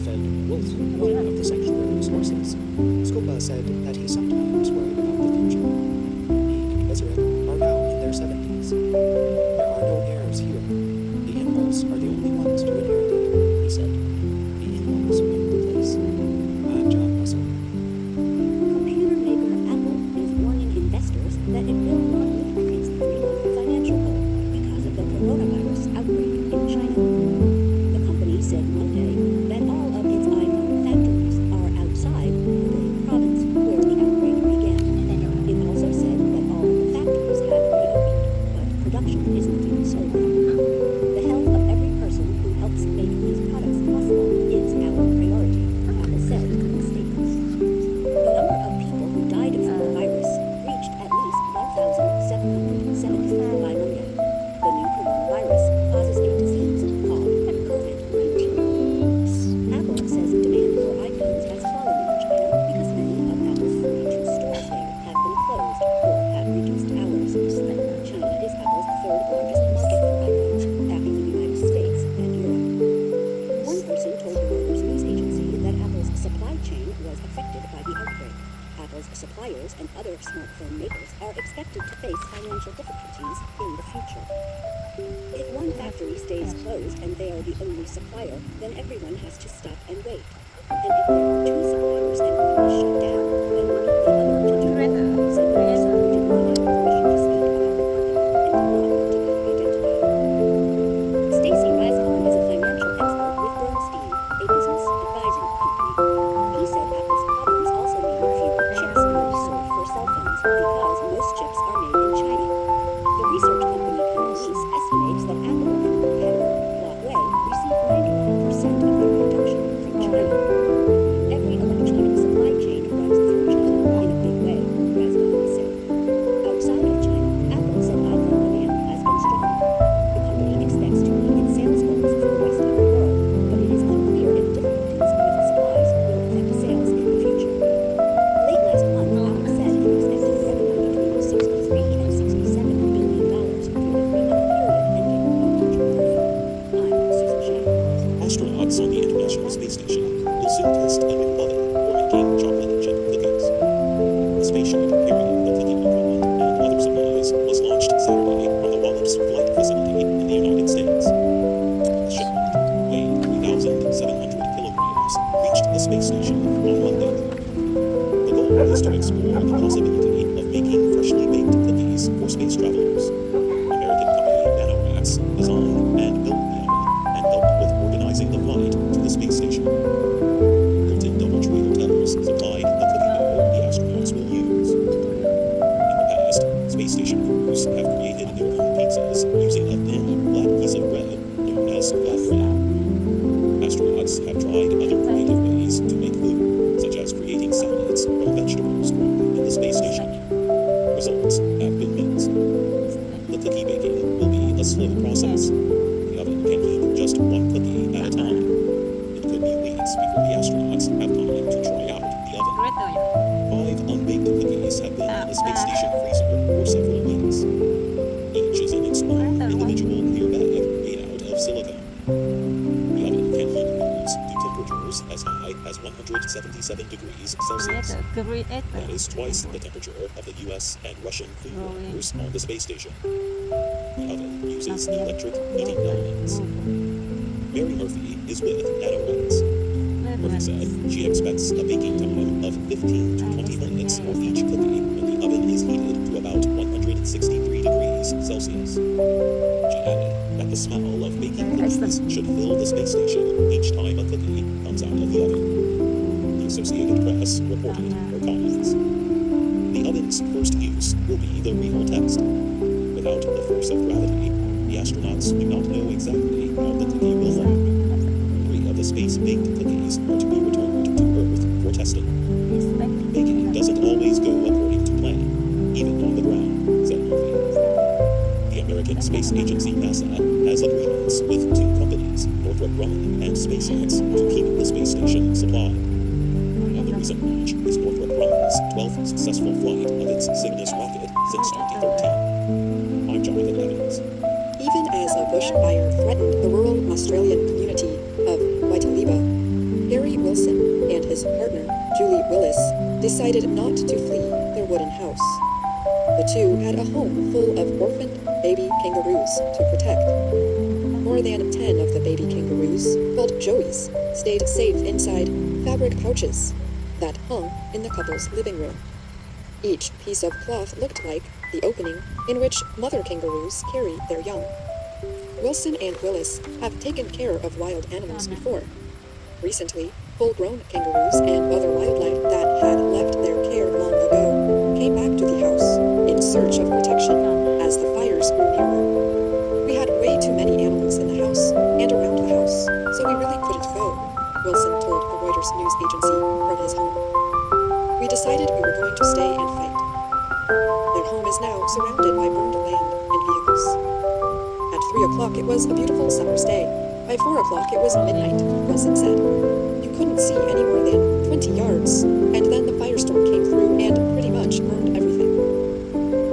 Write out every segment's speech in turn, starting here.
fed Wolf one of the sanctuary's horses, Scopa said that he sometimes worried about the future. He and Bezereth are now in their 70s. There are no heirs here. The in-laws are the only ones to inherit it, he said. The in-laws own the place. I'm John Russell. Computer maker Apple is warning investors that it will not meet its 3-month financial goal because of the coronavirus outbreak in China. The company said Monday that all of its iPhone factories are outside Hubei province where the outbreak began. It also said that all of the factories have reopened, but production is moving slowly. The health of every person who helps make these products possible is our priority, Apple said in a statement. The number of people who died of the virus reached at least 1,774 by Monday. The new coronavirus causes a disease called COVID-19. Apple says demand for iPhones has fallen in China because many of Apple's 42 stores there have been closed or have reduced hours. China is Apple's third largest market for iPhones, after the United States and Europe. One person told the Reuters news agency that Apple's supply chain was affected by the outbreak. Apple's suppliers and other smartphone makers are expected to face financial difficulties in the future. If one factory stays closed and they are the only supplier, then everyone has to stop and wait. And if there are two suppliers and one is shut down, then we need the other to do it. Some person who did not have permission to speak about the market and did not want to be identified. Stacy Weisbaum is a financial expert with Bernstein, a business advising company. He said Apple's problems also mean fewer chips are sold for cell phones because most chips are made in China. The research company Canalys estimates that Apple and competitor Huawei receive 91% of their production from China. Every electronic supply chain runs through China in a big way, Weisbaum said. Outside of China, Apple said iPhone demand has been strong. The company expects to meet its sales goals for the rest of the world, but it is unclear if difficulties with supplies will affect sales in the future. Late last month, Apple said it expected revenue between $63 and $67 billion for the 3-month period ending on June 30. I'm Susan Shea. Astronauts on the International Space Station will soon test a new oven for making chocolate chip cookies. The space shuttle carrying the cooking equipment and other supplies was launched Saturday from the Wallops Flight Facility in the United States. The shipment, weighing 3,700 kilograms, reached the space station on Monday. The goal is to explore the possibility of making freshly baked cookies for space travelers. American company NGAY designed and built the oven and helped with organizing the flight to the space station. Hilton Doubletree Hotels supplied the cookie dough the astronauts will use. In the past, space station crews have created their own pizzas using a thin, black piece of bread known as flat bread. Astronauts have tried other creative ways to make food, such as creating salads or vegetables grown in the space station. Results have been mixed. The cookie baking will be a slow process. The oven can heat just one cookie at a time. It could be weeks before the astronauts have time to try out the oven. 5 unbaked cookies have been in the space station freezer for several weeks. Each is in its own individual clear bag made out of silicone. The oven can heat foods to temperatures as high as 177 degrees Celsius. That is twice the temperature of the U.S. and Russian food workers on the space station. The oven uses electric heating elements. Mary Murphy is with NanoRats. Murphy said she expects a baking time of 15 to 20 minutes for each cookie when the oven is heated to about 163 degrees Celsius. She added that the smell of baking cookies should fill the space station each time a cookie comes out of the oven. The Associated Press reported her comments. The oven's first use will be the real test. Without the force of gravity, the astronauts do not know exactly how the cookie will look. 3 of the space-baked cookies are to be returned to Earth for testing. Baking doesn't always go according to plan, even on the ground, said Murphy. The American Space Agency NASA has agreements with 2 companies, Northrop Grumman and SpaceX, to keep the space station supplied. The recent launch is Northrop Grumman's 12th successful flight of its Cygnus rocket since 2013. I'm Jonathan Evans. Even as a bushfire threatened the rural Australian community of Waitaliba, his partner, Julie Willis, decided not to flee their wooden house. The two had a home full of orphaned baby kangaroos to protect. More than 10 of the baby kangaroos, called joeys, stayed safe inside fabric pouches that hung in the couple's living room. Each piece of cloth looked like the opening in which mother kangaroos carry their young. Wilson and Willis have taken care of wild animals before. Recently, full-grown kangaroos and other wildlife that had left their care long ago came back to the house in search of protection as the fires grew nearer. We had way too many animals in the house and around the house, so we really couldn't go, Wilson told the Reuters news agency from his home. We decided we were going to stay and fight. Their home is now surrounded by burned land and vehicles. At 3 o'clock, it was a beautiful summer's day. By 4 o'clock, it was midnight, Wilson said. You couldn't see any more than 20 yards, and then the firestorm came through and pretty much burned everything.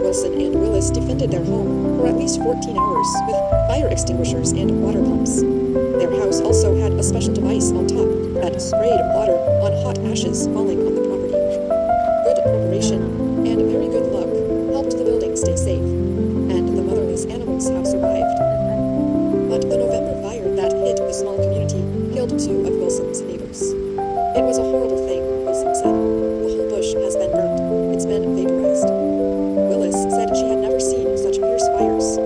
Wilson and Willis defended their home for at least 14 hours with fire extinguishers and water pumps. Their house also had a special device on top that sprayed water on hot ashes falling on the property. Good preparation and very good luck helped the building stay safe, and the motherless animals have survived. But the November fire that hit the small community killed 2 of Wilson's neighbors. It was a horrible thing, Wilson said. The whole bush has been burned. It's been vaporized. Willis said she had never seen such fierce fires.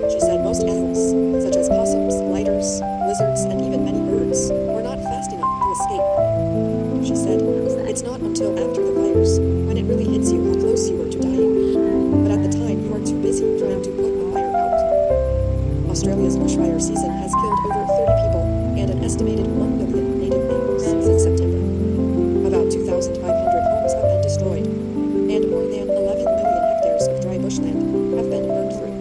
She said most animals, such as possums, gliders, lizards, and even many birds, were not fast enough to escape. She said, it's not until after the fires, when it really hits you how close you were to dying. But at the time, you are too busy trying to put the fire out. Australia's bushfire season has killed over 30 people and an estimated 1 million native animals since September. About 2,500 homes have been destroyed, and more than 11 million hectares of dry bushland have been burned through.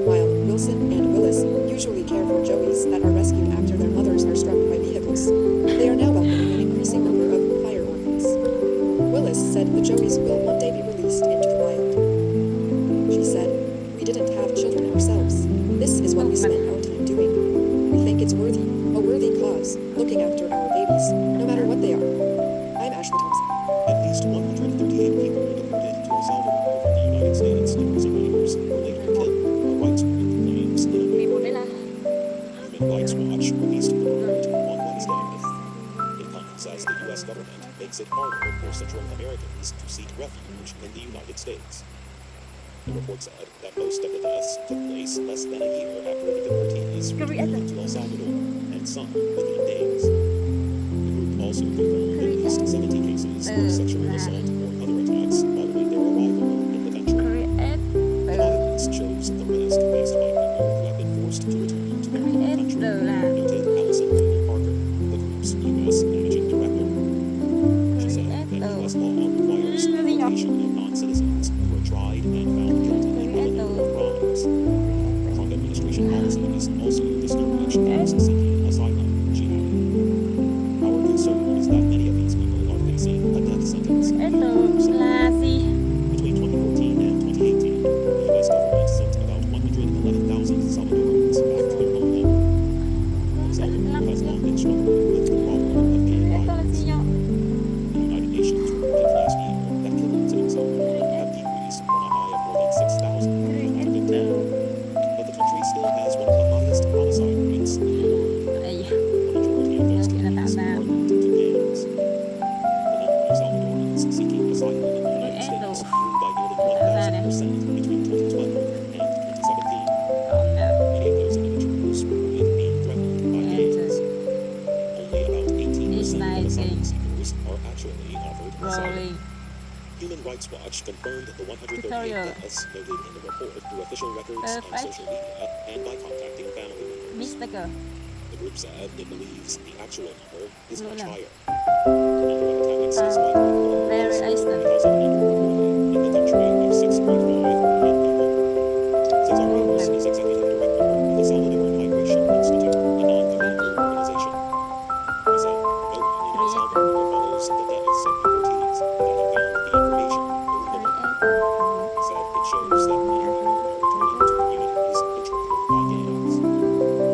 While Wilson and Willis usually care for joeys that are rescued after their mothers are struck by vehicles, they are now welcoming an increasing number of fire orphans. Willis said the joeys will one day be released into the wild. She said, we didn't have children ourselves. This is what we spend our time doing. We think it's worthy, a worthy cause, looking after our babies, no matter what they are. I'm Ashley Thompson. At least 138 people were deported to El Salvador from the United States in recent years were later killed by rights group claims in a Human Rights Watch released the report on Wednesday. It comes as the U.S. government makes it harder for Central Americans to seek refuge in the United States. The report said that most of the deaths took place less than a year after the deportees returned to El Salvador, and some within days. The group also confirmed at least 70 cases of sexual assault or other attacks following their arrival in the country. The evidence shows the risk faced by people who have been forced to return to their home country, noted Allison Parker, the group's U.S. managing director. She said that U.S. law requires deportation of non-citizens who are tried and found guilty in other crimes. Trump administration policies also discourage those seeking asylum, she added. Our concern is that many of these people are facing a death sentence. Between 2014 and 2018, the U.S. government sent about 111,000 Salvadorans back to their homeland. El Salvador has long been struggling with the problem of gang violence. The United Nations reported last year that killings in El Salvador have decreased from a high of more than 6,310. But the country still has one of the highest homicide rates in the world. The majority of those killings are linked to gangs. The number of Salvadorans seeking asylum in the United States grew by nearly 1,000% between 2012 and 2017. Many of those individuals reported being threatened by gangs. Only about 18% of asylum seekers are actually offered asylum. Human Rights Watch confirmed the 138 deaths noted in the report through official records on social media and by contacting family members. The group said it believes the actual number is much higher. The number of attacks is likely low because of the underreporting in the country of 6.5 million people. Cesar Ramos is executive director of the Salvadoran Migration Institute, a non-governmental organization. He said no one in El Salvador follows the deaths of deportees that he found the information believable. He said it shows that many people are returning to communities controlled by gangs.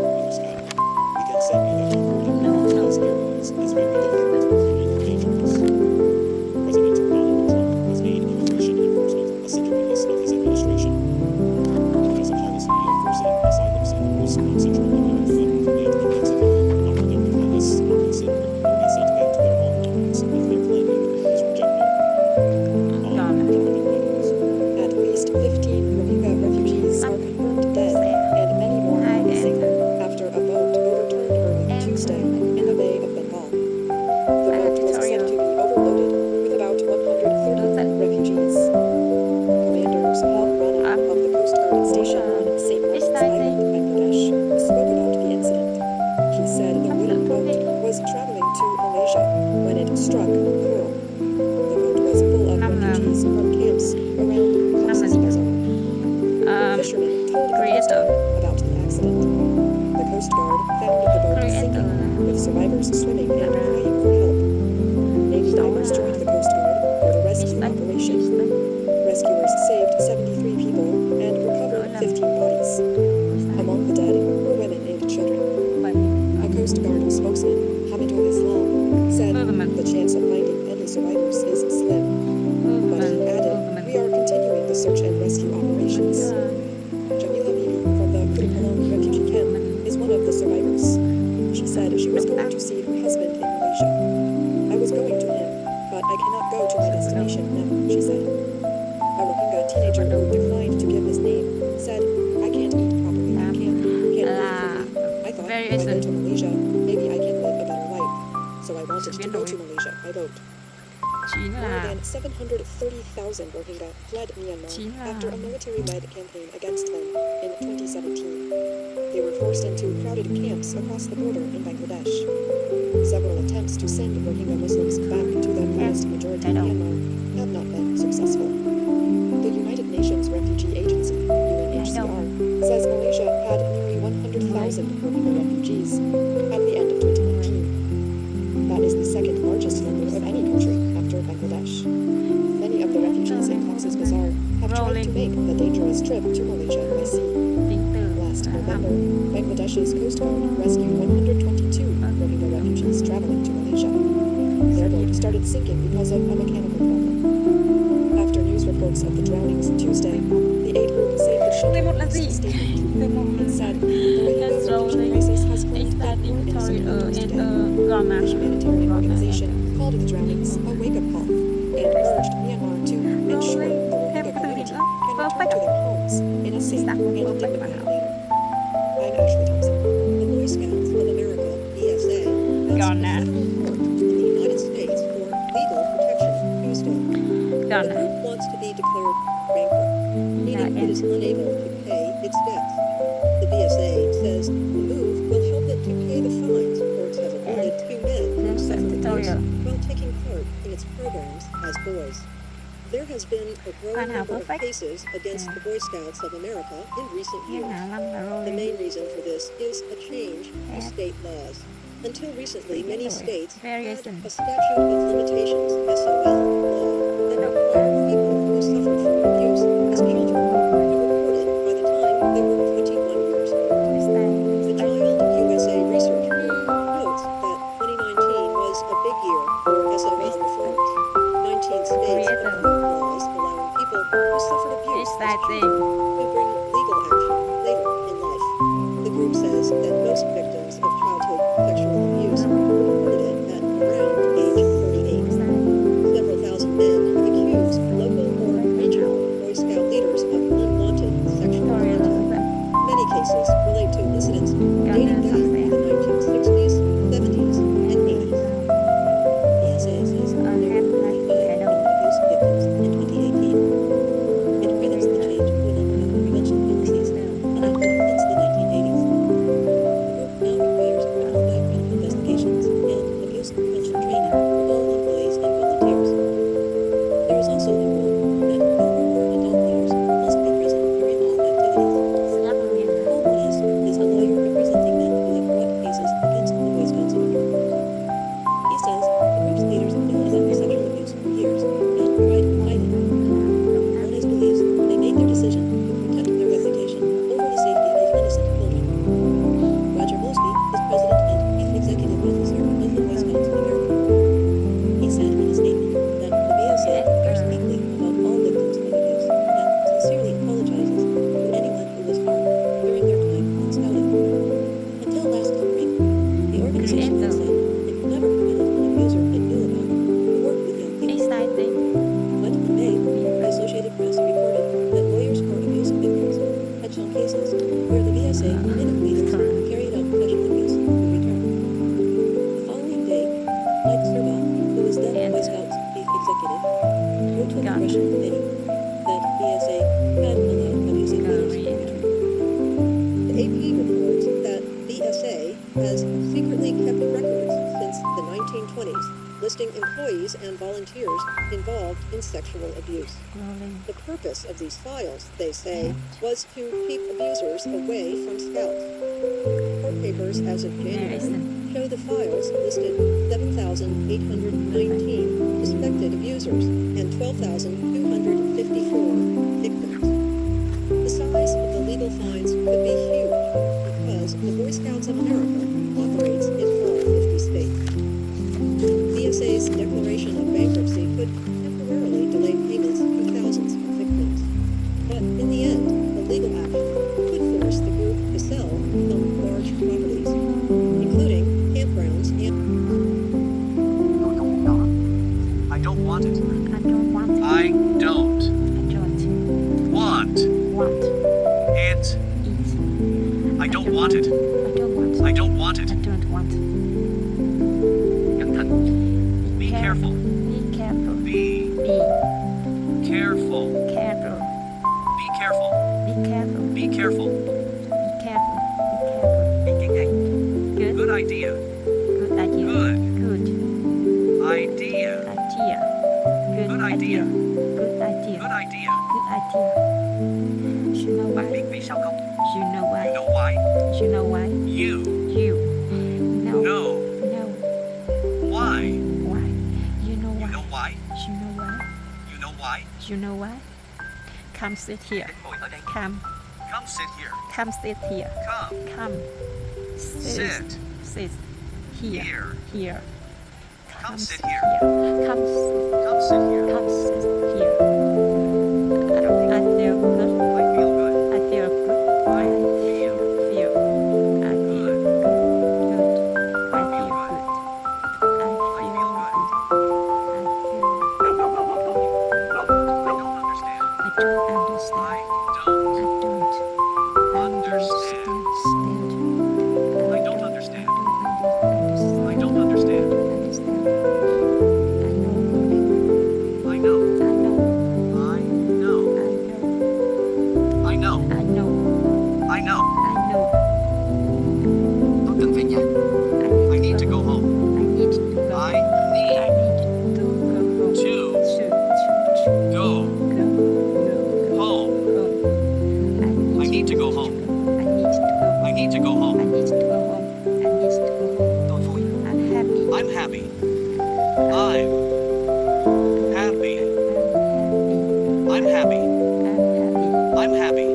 Others added, we can say that onboarding in these areas is very difficult. overloaded with about 130 refugees. Commander Saab Rana of the Coast Guard station on St. Martin's Island, Bangladesh, spoke about the incident. He said the wooden boat was traveling to Malaysia when it struck Pearl. The boat was full of refugees from camps around Cox's Bazar. Fishermen told the Coast Guard about the accident. The Coast Guard found the boat sinking, with survivors swimming and crying for help. Navy divers joined the Coast Guard for the rescue operation. Rescuers saved 73 people and recovered 15 bodies. Among the dead were women and children. A Coast Guard spokesman, Hamidul Islam, said the chance of finding any survivors is slim. But he added, we are continuing the search and rescue operations. Jamila Bibi from the Kuripalang refugee camp is one of the survivors. She said she was going to see her husband in Malaysia. I was going to him, but I cannot go to my destination now, she said. A Rohingya teenager who declined to give his name said, I can't eat properly, I can't live properly. I thought if I go to Malaysia, maybe I can live a better life. So I wanted to go to Malaysia by boat. More than 730,000 Rohingya fled Myanmar after a military-led campaign against them in 2017. They were forced into crowded camps across the border in Bangladesh. Several attempts to send Rohingya Muslims back to the vast majority of Myanmar have not been successful. The United Nations Refugee Agency, UNHCR, says Malaysia had nearly 100,000 Rohingya refugees at the end of 2019. That is the second largest number of any country after Bangladesh. Many of the refugees in Cox's Bazar have tried to make the dangerous trip to Malaysia by sea. Last November, Bangladesh's Coast Guard rescued 122 Rohingya refugees traveling to Malaysia. Their boat started sinking because of a mechanical problem. After news reports of the drownings Tuesday, the aid group Save the Children released a statement. It said, the Rohingya refugee crisis has caused that more innocent hunters today. The humanitarian organization called the drownings a wake-up call and urged Myanmar to ensure the Rohingya community can return to their homes in a safe and dignified manner. I'm Ashley Thompson. The Boy Scouts of America, BSA, has set up a court in the United States for legal protection Tuesday. The group wants to be declared bankrupt, meaning it is unable to pay its debts. The BSA says the move will help it to pay the fines courts have awarded to men who suffered abuse while taking part in its programs as boys. There has been a growing number of cases against the Boy Scouts of America in recent years. The main reason for this is a change in state laws. Until recently, many states had a statute of limitations (SOL) law that required people who suffered from abuse as children to report it by the time they were 21 years old. The Child USA Research Group notes that 2019 was a big year for SOL reforms. 19 states approved laws allowing people who suffered abuse as children to bring legal action later in life. The group says that most victims of childhood sexual abuse reported it at around age 48. Several thousand men have accused local or regional Boy Scout leaders of unwanted sexual contact. Many cases relate to incidents dating back to the 1960s, 70s, and 80s. BSA says there were 35 abuse victims in 2018. It credits the change to a number of prevention policies enacted since the 1980s. The group now requires criminal background investigations and abuse prevention training for all employees and volunteers. There is also a rule that 4 or more adult leaders must be present during all activities. Paul West is a lawyer representing men who have brought cases against the Boy Scouts of America. He says the group's leaders knew about the sexual abuse for years and tried to hide it. West believes they made their decision to protect their reputation over the safety of innocent children. Roger Mosby is president and chief executive officer of the Boy Scouts of America. He said in a statement, no to the question committee that BSA had allowed abusing minors to enter. The AP reports that BSA has secretly kept records since the 1920s listing employees and volunteers involved in sexual abuse. The purpose of these files, they say, was to keep abusers away from scouts. Court papers as of January show the files listed 7,819 suspected abusers and 12,254 victims. The size of the legal fines could be huge because the Boy Scouts of America operates in all 50 states. BSA's declaration of bankruptcy could temporarily delay payments to thousands of victims. But in the end, the legal action could force the group to sell some large properties, including campgrounds and... I don't want it. I don't want it. I don't Want want it. it. I don't want it. I don't want it. I don't want it. I don't want it. Cẩn thận. Be careful. Be careful. Be Be careful. careful. Be careful. Be careful. Be careful. Be careful. Be careful. Good. Good idea. Good idea. Good Good idea. idea. Good idea. Good idea. Good idea. Good idea. You know Bạn why? biết vì sao không? You know why? You know why? You know why? You You know. know No. why? Why? You know You why? know why? You know why? You know why? You know why? Come sit here. Đến ngồi ở đây. Come. Come sit here. Come sit here. Come Come. sit Sit. Here. here. Here. Come sit here. Come. Come sit here. Come sit here. I feel good. I feel good. I feel good. I feel. I feel Good. good. I feel good. good. I I feel feel good. good. I I don't understand. don't understand. I don't. I don't understand. I don't understand. I I don't understand. I know. I know. I know. Tôi cần về nhà. I need to go home. I need to go home. I need to go home. I need to go home. Tôi vui. I'm happy. I'm happy. I'm happy. I'm happy.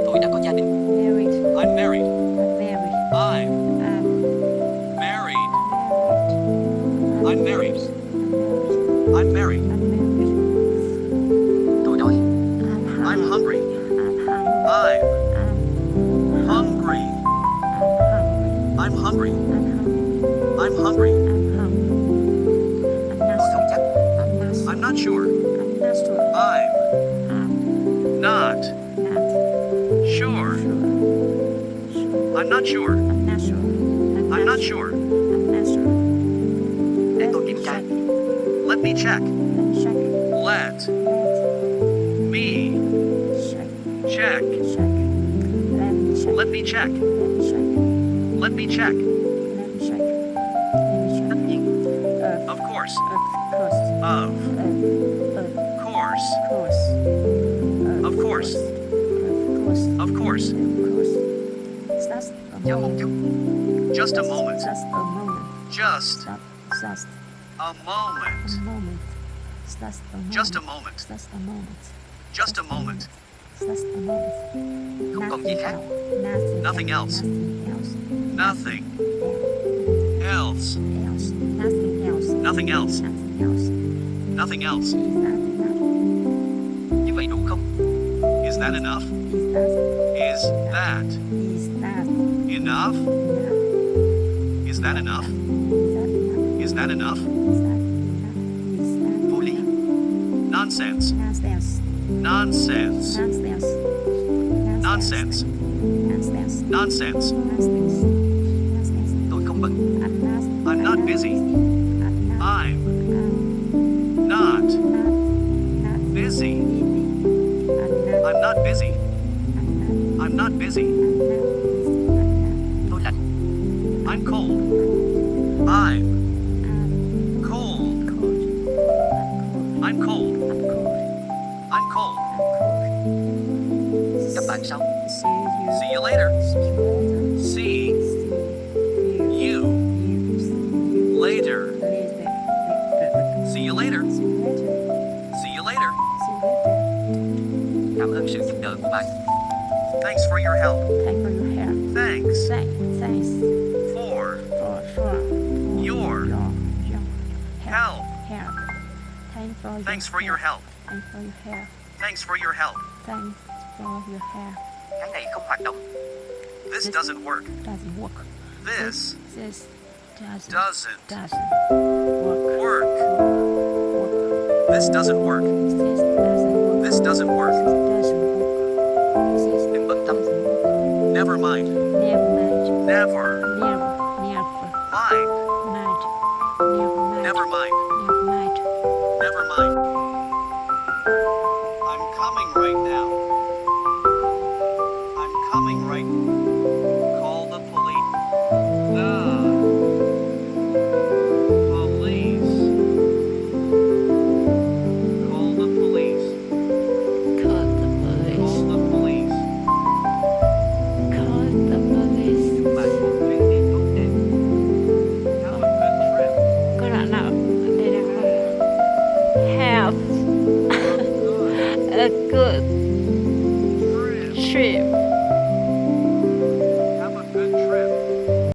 Tôi đã có gia đình. I'm married. I'm married. I'm married. I'm married. Tôi đói. I'm hungry. I'm hungry. I'm hungry. I'm hungry. Tôi không chắc. I'm not sure. I'm not sure. I'm not sure. I'm not sure. Để tôi kiểm tra. Let me check. Let me check. Let me check. Let me check. Tất nhiên. Of course. Of course. Of course. Of course. Chờ một chút. Just a moment. Just a moment. Just a moment. Just a moment. Không còn gì khác. Nothing else. Nothing else. Nothing else. Nothing else. Như vậy đủ không? Is that enough? Is that enough? Is that enough? Is that enough? Vô lý. Nonsense. Nonsense. Nonsense. Nonsense. Tôi không bận. I'm not busy. I'm busy. I'm not busy. Tôi lạnh. I'm cold. I'm cold. I'm cold. I'm cold. Gặp bạn sau. See you later. See you later. See you later. See you later. Cảm ơn sự giúp đỡ của bạn. Thanks for your help. Thank for your help. Thanks Thanks for for your help. help. Thanks for your help. Thanks for your help. Thanks for your help. Cái này không hoạt động. This doesn't work. Doesn't work. This This doesn't work. work. This doesn't work. This doesn't work. Đừng bận tâm. Never mind. Never mind. Never Never mind. mind. Never mind.